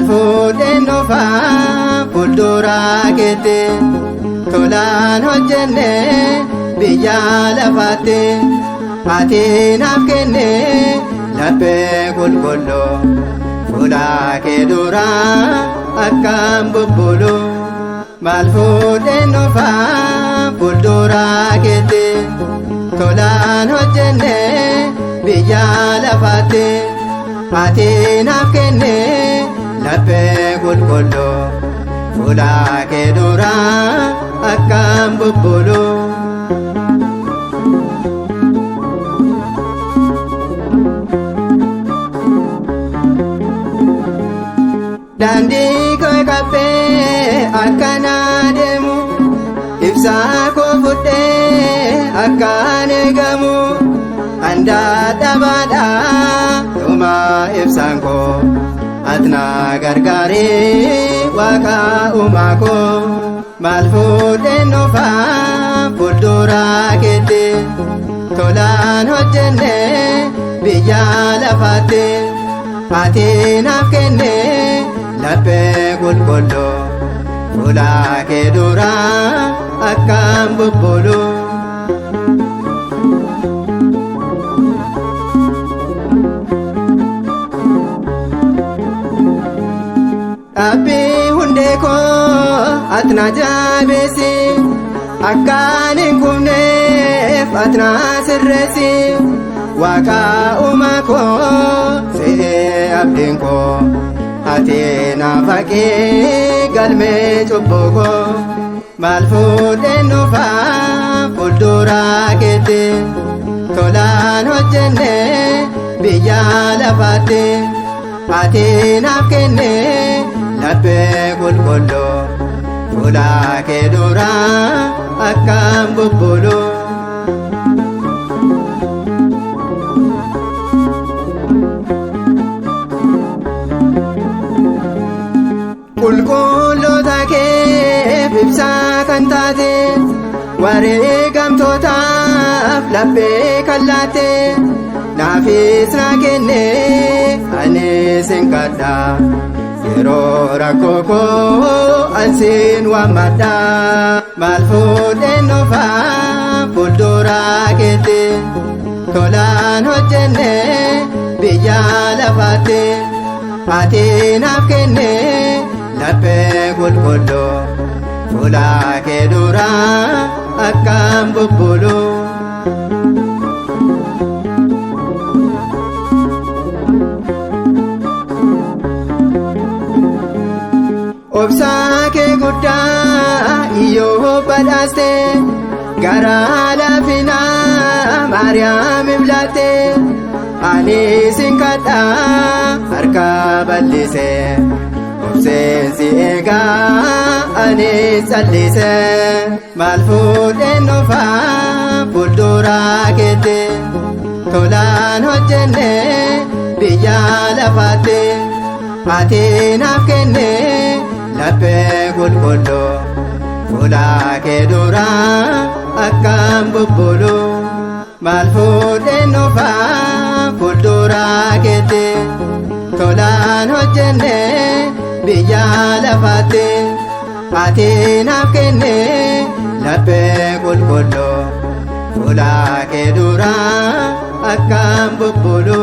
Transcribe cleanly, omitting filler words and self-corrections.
fuudheen dhufaa fuulduraa keetti tolaan hojjenne biyya lafaatti ati naaf kenne laphee qulqulluu fuula kee duraa akkam bubbulu maal fuudheen dhufaa fuulduraa keetti tolaan hojjenne biyya lafaatti ati naaf kenne laphee qulqulluu fuula kee duraa akkam bubbulu. Daandii koo qabbee akkana deemu ibsaa koo fudhee akkaan eegamu andaa dhabaadhaa dhuma ibsaan koo atna gargaaree waaqa uumaa koo maal fuudheen dhufaa fuulduraa keetti tolaan hojjenne biyya lafaatti ati naaf kenne laphee qulqulluu fuula kee duraa akkam bubbulu. Dhaabbii hundee koo atna jabeessi akkaan hin kufneef atna sirreessi waaqa uumaa koo se'ee abdiin koo ati naaf haqee galmee cubbuu koo maal fuudheen dhufaa fuulduraa keetti tolaan hojjenne biyya lafaatti ati naaf kenne laphee qulqulluu fuula kee duraa akkam bubbulu. Qulqulloota kee ibsaa kan taate wareegamtootaaf laphee kan laatte naafis naa kenne anis hin kadha yeroo rakkoo koo ansiin waammadha maal fuudheen dhufaa fuulduraa keetti tolaan hojjenne biyya lafaatti ati naaf kenne laphee qulqulluu fuula kee duraa akkam bubbulu. Obsaa kee guddaa iyyoo badhaaste garaa laafinaa Maariyaam iblaatte anis hin kadha harka bal'ise obseensi eegaa anis callise maal fuudheen dhufaa fuulduraa keetti tolaan hojjenne biyya lafaatti ati naaf kenne laphee qulqulluu fuula kee duraa akkam bubbulu maal fuudheen dhufaa fuulduraa keetti tolaan hojjenne biyya lafaatti ati naaf kenne laphee qulqulluu fuula kee duraa akkam bubbulu.